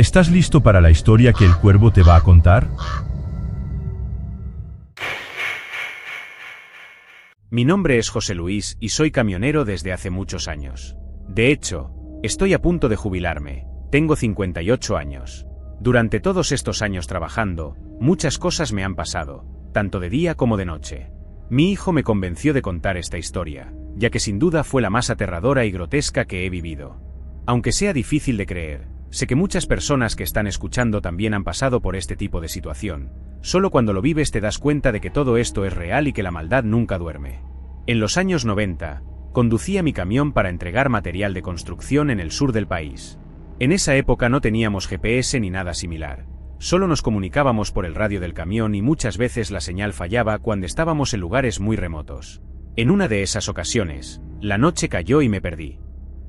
¿Estás listo para la historia que el cuervo te va a contar? Mi nombre es José Luis y soy camionero desde hace muchos años. De hecho, estoy a punto de jubilarme. Tengo 58 años. Durante todos estos años trabajando, muchas cosas me han pasado, tanto de día como de noche. Mi hijo me convenció de contar esta historia, ya que sin duda fue la más aterradora y grotesca que he vivido. Aunque sea difícil de creer, sé que muchas personas que están escuchando también han pasado por este tipo de situación. Solo cuando lo vives te das cuenta de que todo esto es real y que la maldad nunca duerme. En los años 90, conducía mi camión para entregar material de construcción en el sur del país. En esa época no teníamos GPS ni nada similar. Solo nos comunicábamos por el radio del camión y muchas veces la señal fallaba cuando estábamos en lugares muy remotos. En una de esas ocasiones, la noche cayó y me perdí.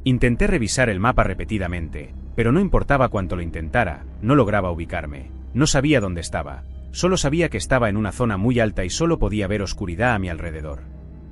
Intenté revisar el mapa repetidamente, pero no importaba cuánto lo intentara, no lograba ubicarme. No sabía dónde estaba. Solo sabía que estaba en una zona muy alta y solo podía ver oscuridad a mi alrededor.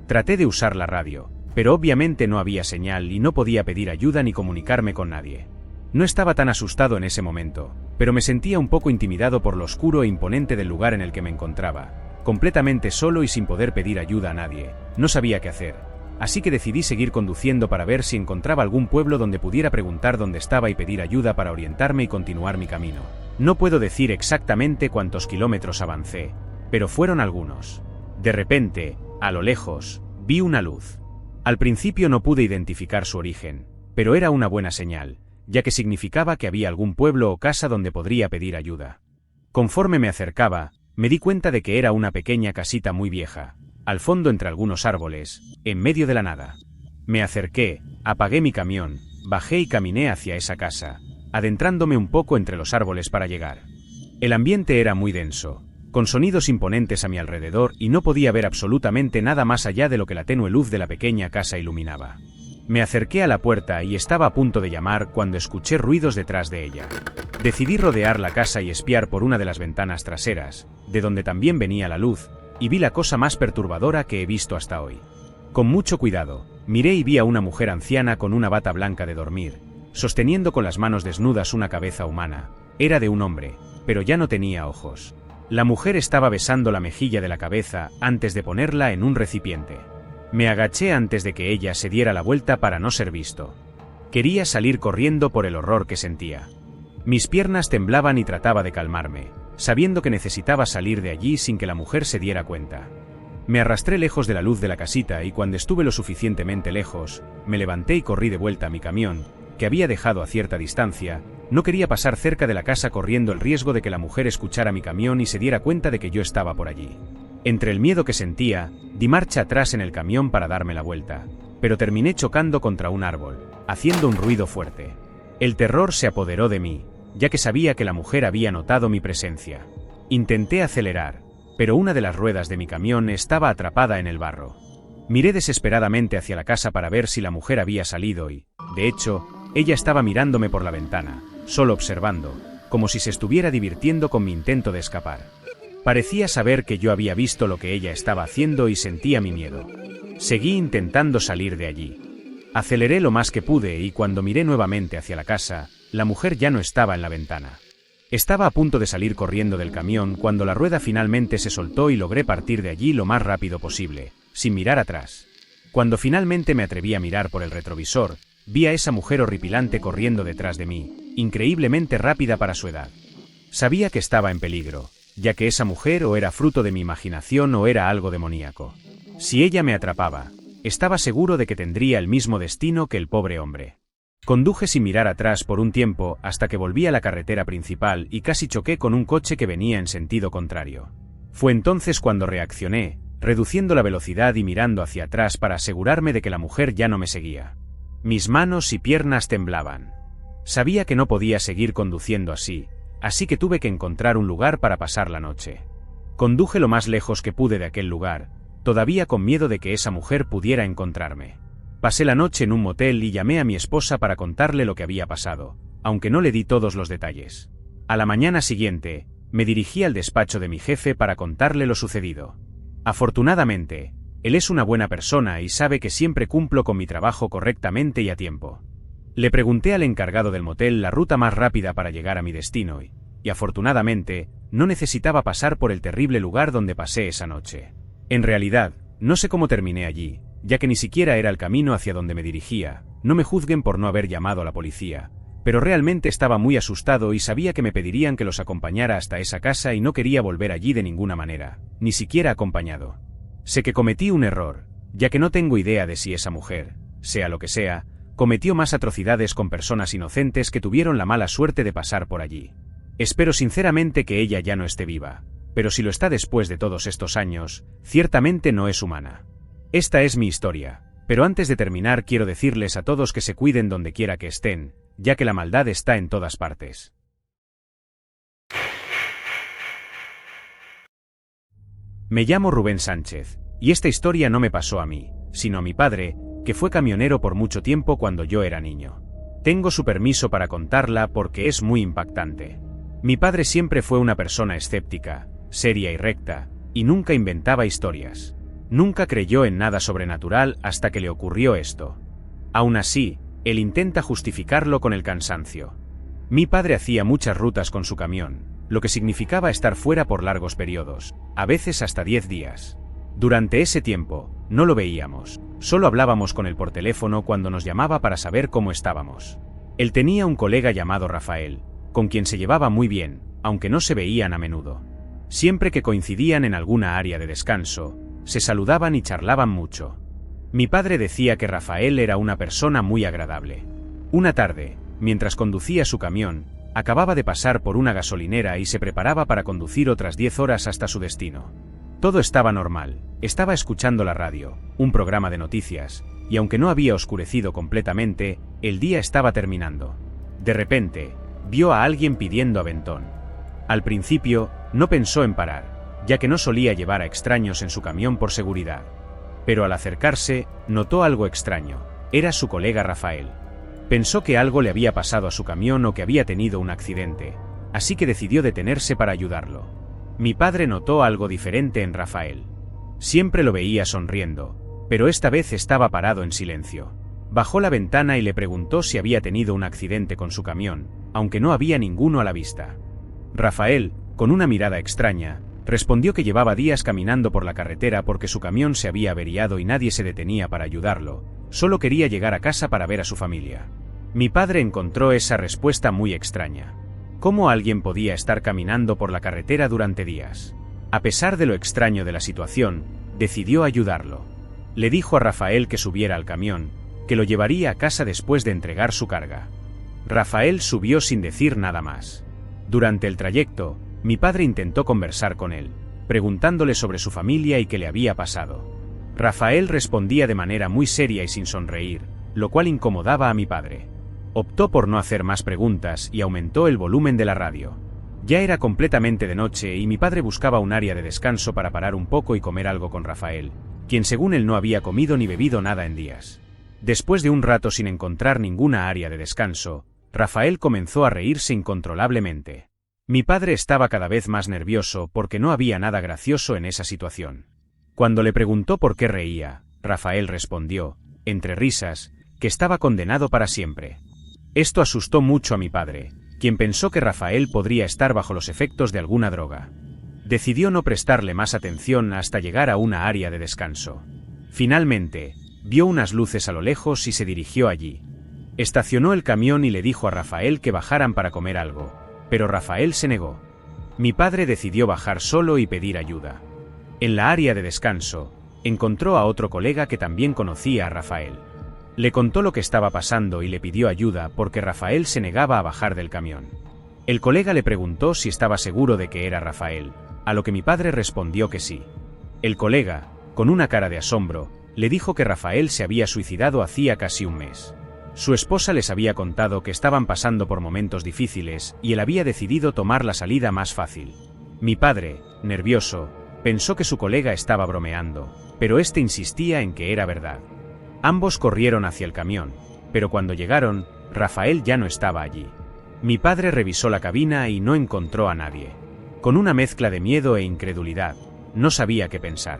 Traté de usar la radio, pero obviamente no había señal y no podía pedir ayuda ni comunicarme con nadie. No estaba tan asustado en ese momento, pero me sentía un poco intimidado por lo oscuro e imponente del lugar en el que me encontraba. Completamente solo y sin poder pedir ayuda a nadie. No sabía qué hacer. Así que decidí seguir conduciendo para ver si encontraba algún pueblo donde pudiera preguntar dónde estaba y pedir ayuda para orientarme y continuar mi camino. No puedo decir exactamente cuántos kilómetros avancé, pero fueron algunos. De repente, a lo lejos, vi una luz. Al principio no pude identificar su origen, pero era una buena señal, ya que significaba que había algún pueblo o casa donde podría pedir ayuda. Conforme me acercaba, me di cuenta de que era una pequeña casita muy vieja, al fondo entre algunos árboles, en medio de la nada. Me acerqué, apagué mi camión, bajé y caminé hacia esa casa, adentrándome un poco entre los árboles para llegar. El ambiente era muy denso, con sonidos imponentes a mi alrededor y no podía ver absolutamente nada más allá de lo que la tenue luz de la pequeña casa iluminaba. Me acerqué a la puerta y estaba a punto de llamar cuando escuché ruidos detrás de ella. Decidí rodear la casa y espiar por una de las ventanas traseras, de donde también venía la luz, y vi la cosa más perturbadora que he visto hasta hoy. Con mucho cuidado, miré y vi a una mujer anciana con una bata blanca de dormir, sosteniendo con las manos desnudas una cabeza humana. Era de un hombre, pero ya no tenía ojos. La mujer estaba besando la mejilla de la cabeza antes de ponerla en un recipiente. Me agaché antes de que ella se diera la vuelta para no ser visto. Quería salir corriendo por el horror que sentía. Mis piernas temblaban y trataba de calmarme, sabiendo que necesitaba salir de allí sin que la mujer se diera cuenta. Me arrastré lejos de la luz de la casita y cuando estuve lo suficientemente lejos, me levanté y corrí de vuelta a mi camión, que había dejado a cierta distancia. No quería pasar cerca de la casa corriendo el riesgo de que la mujer escuchara mi camión y se diera cuenta de que yo estaba por allí. Entre el miedo que sentía, di marcha atrás en el camión para darme la vuelta, pero terminé chocando contra un árbol, haciendo un ruido fuerte. El terror se apoderó de mí, ya que sabía que la mujer había notado mi presencia. Intenté acelerar, pero una de las ruedas de mi camión estaba atrapada en el barro. Miré desesperadamente hacia la casa para ver si la mujer había salido y, de hecho, ella estaba mirándome por la ventana, solo observando, como si se estuviera divirtiendo con mi intento de escapar. Parecía saber que yo había visto lo que ella estaba haciendo y sentía mi miedo. Seguí intentando salir de allí. Aceleré lo más que pude y cuando miré nuevamente hacia la casa, la mujer ya no estaba en la ventana. Estaba a punto de salir corriendo del camión cuando la rueda finalmente se soltó y logré partir de allí lo más rápido posible, sin mirar atrás. Cuando finalmente me atreví a mirar por el retrovisor, vi a esa mujer horripilante corriendo detrás de mí, increíblemente rápida para su edad. Sabía que estaba en peligro, ya que esa mujer o era fruto de mi imaginación o era algo demoníaco. Si ella me atrapaba, estaba seguro de que tendría el mismo destino que el pobre hombre. Conduje sin mirar atrás por un tiempo hasta que volví a la carretera principal y casi choqué con un coche que venía en sentido contrario. Fue entonces cuando reaccioné, reduciendo la velocidad y mirando hacia atrás para asegurarme de que la mujer ya no me seguía. Mis manos y piernas temblaban. Sabía que no podía seguir conduciendo así que tuve que encontrar un lugar para pasar la noche. Conduje lo más lejos que pude de aquel lugar, todavía con miedo de que esa mujer pudiera encontrarme. Pasé la noche en un motel y llamé a mi esposa para contarle lo que había pasado, aunque no le di todos los detalles. A la mañana siguiente, me dirigí al despacho de mi jefe para contarle lo sucedido. Afortunadamente, él es una buena persona y sabe que siempre cumplo con mi trabajo correctamente y a tiempo. Le pregunté al encargado del motel la ruta más rápida para llegar a mi destino y afortunadamente, no necesitaba pasar por el terrible lugar donde pasé esa noche. En realidad, no sé cómo terminé allí, ya que ni siquiera era el camino hacia donde me dirigía. No me juzguen por no haber llamado a la policía, pero realmente estaba muy asustado y sabía que me pedirían que los acompañara hasta esa casa y no quería volver allí de ninguna manera, ni siquiera acompañado. Sé que cometí un error, ya que no tengo idea de si esa mujer, sea lo que sea, cometió más atrocidades con personas inocentes que tuvieron la mala suerte de pasar por allí. Espero sinceramente que ella ya no esté viva, pero si lo está después de todos estos años, ciertamente no es humana. Esta es mi historia, pero antes de terminar quiero decirles a todos que se cuiden donde quiera que estén, ya que la maldad está en todas partes. Me llamo Rubén Sánchez, y esta historia no me pasó a mí, sino a mi padre, que fue camionero por mucho tiempo cuando yo era niño. Tengo su permiso para contarla porque es muy impactante. Mi padre siempre fue una persona escéptica, seria y recta, y nunca inventaba historias. Nunca creyó en nada sobrenatural hasta que le ocurrió esto. Aún así, él intenta justificarlo con el cansancio. Mi padre hacía muchas rutas con su camión, lo que significaba estar fuera por largos periodos, a veces hasta 10 días. Durante ese tiempo, no lo veíamos, solo hablábamos con él por teléfono cuando nos llamaba para saber cómo estábamos. Él tenía un colega llamado Rafael, con quien se llevaba muy bien, aunque no se veían a menudo. Siempre que coincidían en alguna área de descanso, se saludaban y charlaban mucho. Mi padre decía que Rafael era una persona muy agradable. Una tarde, mientras conducía su camión, acababa de pasar por una gasolinera y se preparaba para conducir otras 10 horas hasta su destino. Todo estaba normal, estaba escuchando la radio, un programa de noticias, y aunque no había oscurecido completamente, el día estaba terminando. De repente, vio a alguien pidiendo aventón. Al principio, no pensó en parar, ya que no solía llevar a extraños en su camión por seguridad. Pero al acercarse, notó algo extraño. Era su colega Rafael. Pensó que algo le había pasado a su camión o que había tenido un accidente, así que decidió detenerse para ayudarlo. Mi padre notó algo diferente en Rafael. Siempre lo veía sonriendo, pero esta vez estaba parado en silencio. Bajó la ventana y le preguntó si había tenido un accidente con su camión, aunque no había ninguno a la vista. Rafael, con una mirada extraña, respondió que llevaba días caminando por la carretera porque su camión se había averiado y nadie se detenía para ayudarlo, solo quería llegar a casa para ver a su familia. Mi padre encontró esa respuesta muy extraña. ¿Cómo alguien podía estar caminando por la carretera durante días? A pesar de lo extraño de la situación, decidió ayudarlo. Le dijo a Rafael que subiera al camión, que lo llevaría a casa después de entregar su carga. Rafael subió sin decir nada más. Durante el trayecto, mi padre intentó conversar con él, preguntándole sobre su familia y qué le había pasado. Rafael respondía de manera muy seria y sin sonreír, lo cual incomodaba a mi padre. Optó por no hacer más preguntas y aumentó el volumen de la radio. Ya era completamente de noche y mi padre buscaba un área de descanso para parar un poco y comer algo con Rafael, quien según él no había comido ni bebido nada en días. Después de un rato sin encontrar ninguna área de descanso, Rafael comenzó a reírse incontrolablemente. Mi padre estaba cada vez más nervioso porque no había nada gracioso en esa situación. Cuando le preguntó por qué reía, Rafael respondió, entre risas, que estaba condenado para siempre. Esto asustó mucho a mi padre, quien pensó que Rafael podría estar bajo los efectos de alguna droga. Decidió no prestarle más atención hasta llegar a una área de descanso. Finalmente, vio unas luces a lo lejos y se dirigió allí. Estacionó el camión y le dijo a Rafael que bajaran para comer algo, pero Rafael se negó. Mi padre decidió bajar solo y pedir ayuda. En la área de descanso, encontró a otro colega que también conocía a Rafael. Le contó lo que estaba pasando y le pidió ayuda porque Rafael se negaba a bajar del camión. El colega le preguntó si estaba seguro de que era Rafael, a lo que mi padre respondió que sí. El colega, con una cara de asombro, le dijo que Rafael se había suicidado hacía casi un mes. Su esposa les había contado que estaban pasando por momentos difíciles y él había decidido tomar la salida más fácil. Mi padre, nervioso, pensó que su colega estaba bromeando, pero este insistía en que era verdad. Ambos corrieron hacia el camión, pero cuando llegaron, Rafael ya no estaba allí. Mi padre revisó la cabina y no encontró a nadie. Con una mezcla de miedo e incredulidad, no sabía qué pensar.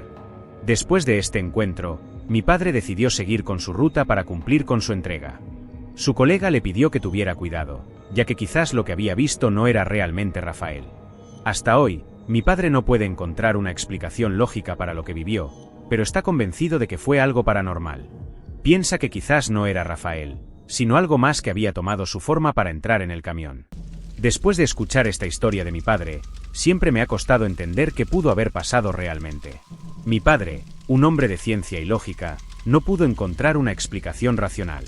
Después de este encuentro, mi padre decidió seguir con su ruta para cumplir con su entrega. Su colega le pidió que tuviera cuidado, ya que quizás lo que había visto no era realmente Rafael. Hasta hoy, mi padre no puede encontrar una explicación lógica para lo que vivió, pero está convencido de que fue algo paranormal. Piensa que quizás no era Rafael, sino algo más que había tomado su forma para entrar en el camión. Después de escuchar esta historia de mi padre, siempre me ha costado entender qué pudo haber pasado realmente. Mi padre, un hombre de ciencia y lógica, no pudo encontrar una explicación racional.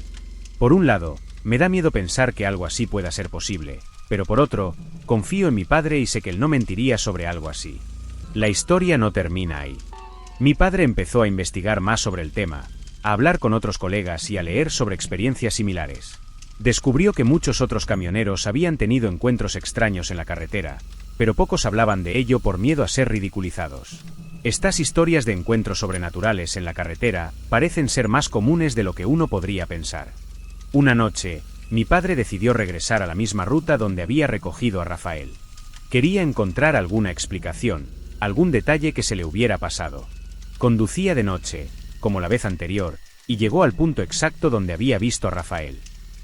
Por un lado, me da miedo pensar que algo así pueda ser posible, pero por otro, confío en mi padre y sé que él no mentiría sobre algo así. La historia no termina ahí. Mi padre empezó a investigar más sobre el tema, a hablar con otros colegas y a leer sobre experiencias similares. Descubrió que muchos otros camioneros habían tenido encuentros extraños en la carretera, pero pocos hablaban de ello por miedo a ser ridiculizados. Estas historias de encuentros sobrenaturales en la carretera parecen ser más comunes de lo que uno podría pensar. Una noche, mi padre decidió regresar a la misma ruta donde había recogido a Rafael. Quería encontrar alguna explicación, algún detalle que se le hubiera pasado. Conducía de noche, como la vez anterior, y llegó al punto exacto donde había visto a Rafael.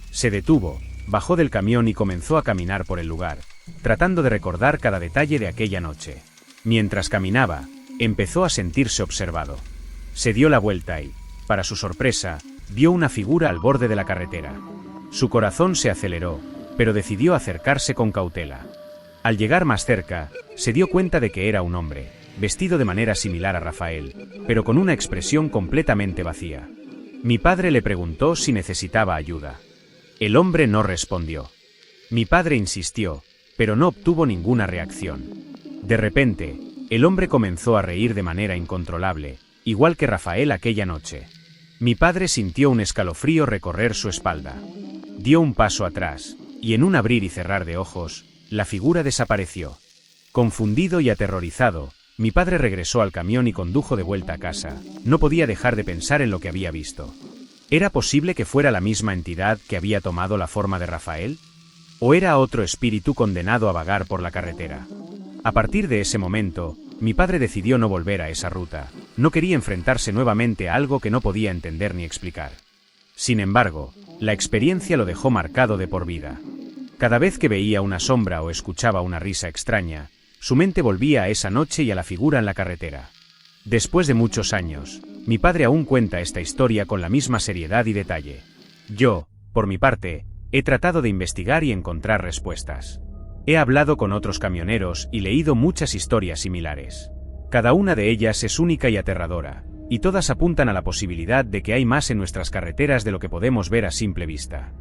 Se detuvo, bajó del camión y comenzó a caminar por el lugar, tratando de recordar cada detalle de aquella noche. Mientras caminaba, empezó a sentirse observado. Se dio la vuelta y, para su sorpresa, vio una figura al borde de la carretera. Su corazón se aceleró, pero decidió acercarse con cautela. Al llegar más cerca, se dio cuenta de que era un hombre, vestido de manera similar a Rafael, pero con una expresión completamente vacía. Mi padre le preguntó si necesitaba ayuda. El hombre no respondió. Mi padre insistió, pero no obtuvo ninguna reacción. De repente, el hombre comenzó a reír de manera incontrolable, igual que Rafael aquella noche. Mi padre sintió un escalofrío recorrer su espalda. Dio un paso atrás, y en un abrir y cerrar de ojos, la figura desapareció. Confundido y aterrorizado, mi padre regresó al camión y condujo de vuelta a casa. No podía dejar de pensar en lo que había visto. ¿Era posible que fuera la misma entidad que había tomado la forma de Rafael? ¿O era otro espíritu condenado a vagar por la carretera? A partir de ese momento, mi padre decidió no volver a esa ruta. No quería enfrentarse nuevamente a algo que no podía entender ni explicar. Sin embargo, la experiencia lo dejó marcado de por vida. Cada vez que veía una sombra o escuchaba una risa extraña, su mente volvía a esa noche y a la figura en la carretera. Después de muchos años, mi padre aún cuenta esta historia con la misma seriedad y detalle. Yo, por mi parte, he tratado de investigar y encontrar respuestas. He hablado con otros camioneros y leído muchas historias similares. Cada una de ellas es única y aterradora, y todas apuntan a la posibilidad de que hay más en nuestras carreteras de lo que podemos ver a simple vista.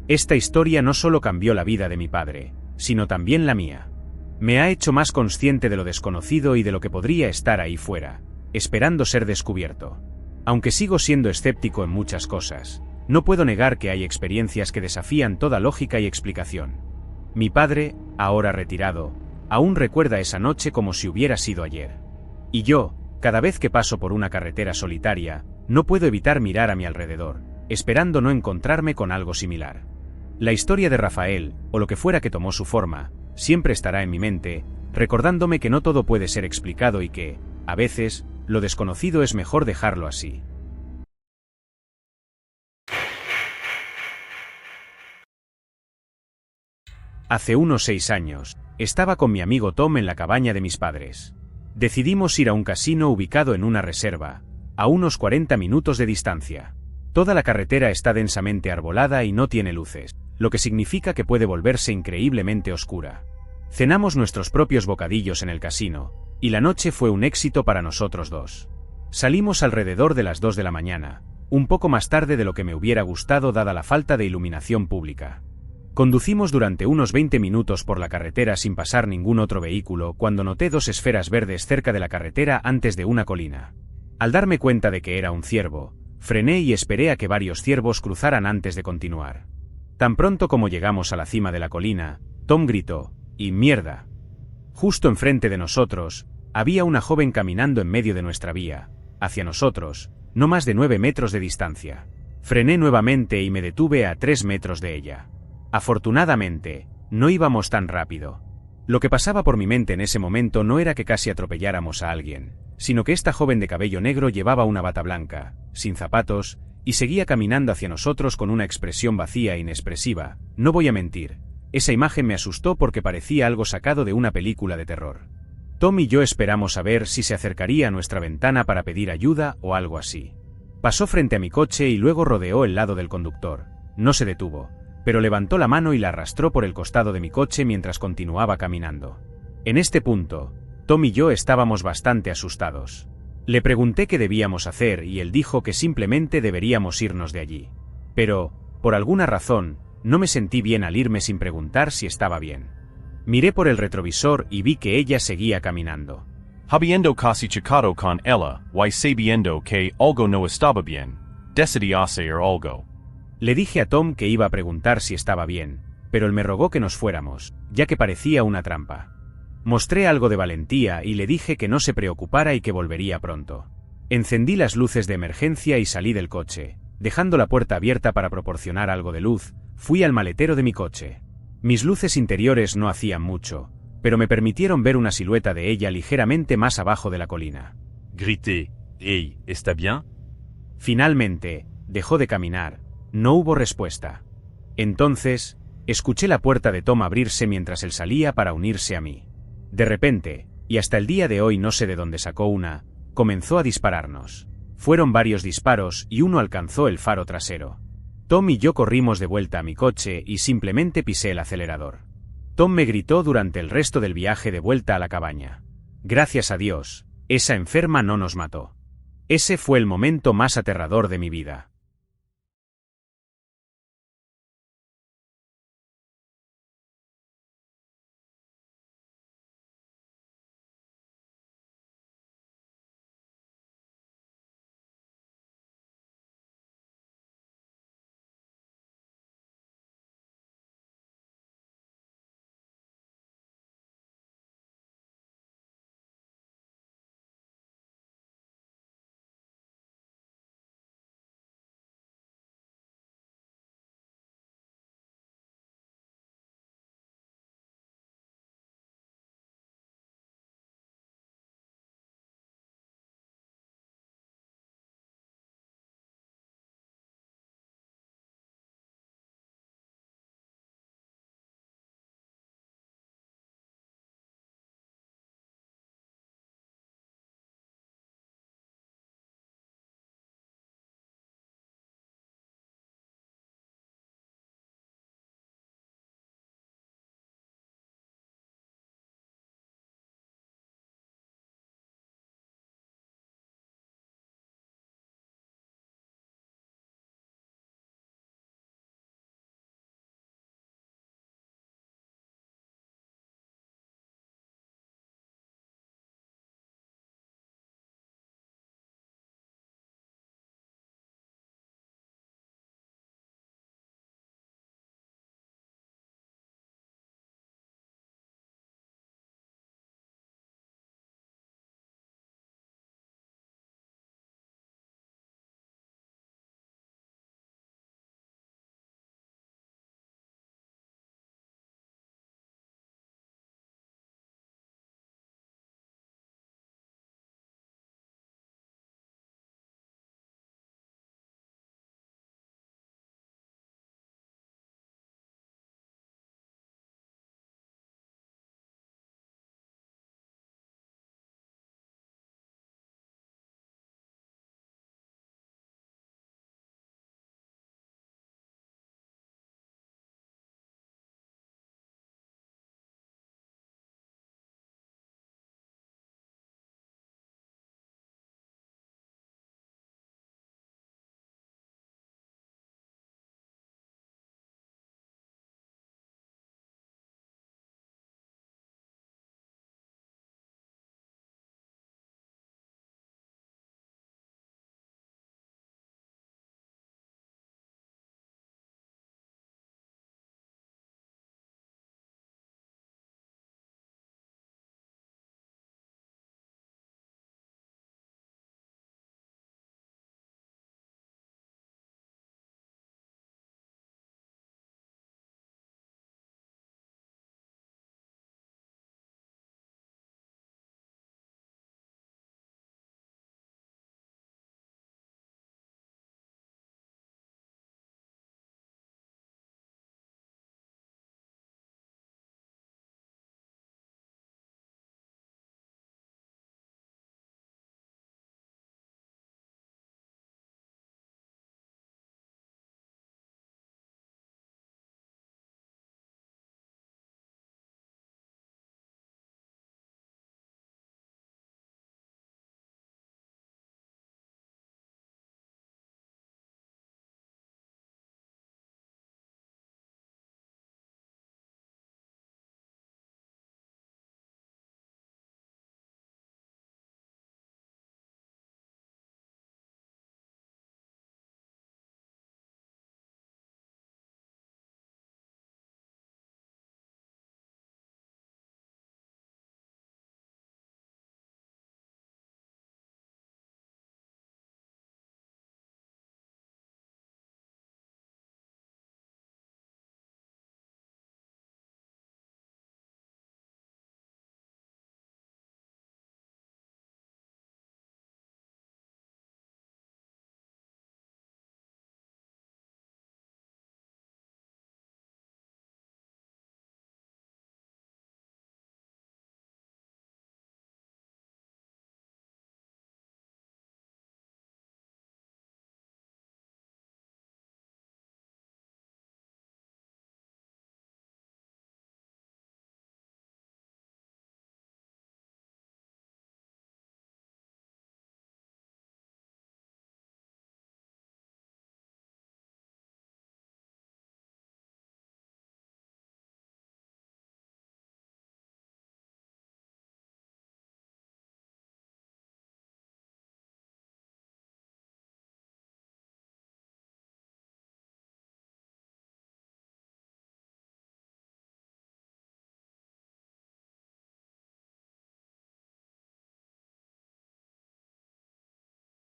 Esta historia no solo cambió la vida de mi padre, sino también la mía. Me ha hecho más consciente de lo desconocido y de lo que podría estar ahí fuera, esperando ser descubierto. Aunque sigo siendo escéptico en muchas cosas, no puedo negar que hay experiencias que desafían toda lógica y explicación. Mi padre, ahora retirado, aún recuerda esa noche como si hubiera sido ayer. Y yo, cada vez que paso por una carretera solitaria, no puedo evitar mirar a mi alrededor, esperando no encontrarme con algo similar. La historia de Rafael, o lo que fuera que tomó su forma, siempre estará en mi mente, recordándome que no todo puede ser explicado y que, a veces, lo desconocido es mejor dejarlo así. Hace unos 6 años, estaba con mi amigo Tom en la cabaña de mis padres. Decidimos ir a un casino ubicado en una reserva, a unos 40 minutos de distancia. Toda la carretera está densamente arbolada y no tiene luces, lo que significa que puede volverse increíblemente oscura. Cenamos nuestros propios bocadillos en el casino, y la noche fue un éxito para nosotros dos. Salimos alrededor de las 2 de la mañana, un poco más tarde de lo que me hubiera gustado dada la falta de iluminación pública. Conducimos durante unos 20 minutos por la carretera sin pasar ningún otro vehículo cuando noté 2 esferas verdes cerca de la carretera antes de una colina. Al darme cuenta de que era un ciervo, frené y esperé a que varios ciervos cruzaran antes de continuar. Tan pronto como llegamos a la cima de la colina, Tom gritó, ¡y mierda! Justo enfrente de nosotros, había una joven caminando en medio de nuestra vía, hacia nosotros, no más de 9 metros de distancia. Frené nuevamente y me detuve a 3 metros de ella. Afortunadamente, no íbamos tan rápido. Lo que pasaba por mi mente en ese momento no era que casi atropelláramos a alguien, sino que esta joven de cabello negro llevaba una bata blanca, sin zapatos, y seguía caminando hacia nosotros con una expresión vacía e inexpresiva. No voy a mentir, esa imagen me asustó porque parecía algo sacado de una película de terror. Tom y yo esperamos a ver si se acercaría a nuestra ventana para pedir ayuda o algo así. Pasó frente a mi coche y luego rodeó el lado del conductor. No se detuvo, pero levantó la mano y la arrastró por el costado de mi coche mientras continuaba caminando. En este punto, Tom y yo estábamos bastante asustados. Le pregunté qué debíamos hacer y él dijo que simplemente deberíamos irnos de allí. Pero, por alguna razón, no me sentí bien al irme sin preguntar si estaba bien. Miré por el retrovisor y vi que ella seguía caminando. Habiendo casi chocado con ella, y sabiendo que algo no estaba bien, decidí hacer algo. Le dije a Tom que iba a preguntar si estaba bien, pero él me rogó que nos fuéramos, ya que parecía una trampa. Mostré algo de valentía y le dije que no se preocupara y que volvería pronto. Encendí las luces de emergencia y salí del coche. Dejando la puerta abierta para proporcionar algo de luz, fui al maletero de mi coche. Mis luces interiores no hacían mucho, pero me permitieron ver una silueta de ella ligeramente más abajo de la colina. Grité, «Hey, ¿está bien?» Finalmente, dejó de caminar. No hubo respuesta. Entonces, escuché la puerta de Tom abrirse mientras él salía para unirse a mí. De repente, y hasta el día de hoy no sé de dónde sacó una, comenzó a dispararnos. Fueron varios disparos y uno alcanzó el faro trasero. Tom y yo corrimos de vuelta a mi coche y simplemente pisé el acelerador. Tom me gritó durante el resto del viaje de vuelta a la cabaña. Gracias a Dios, esa enferma no nos mató. Ese fue el momento más aterrador de mi vida.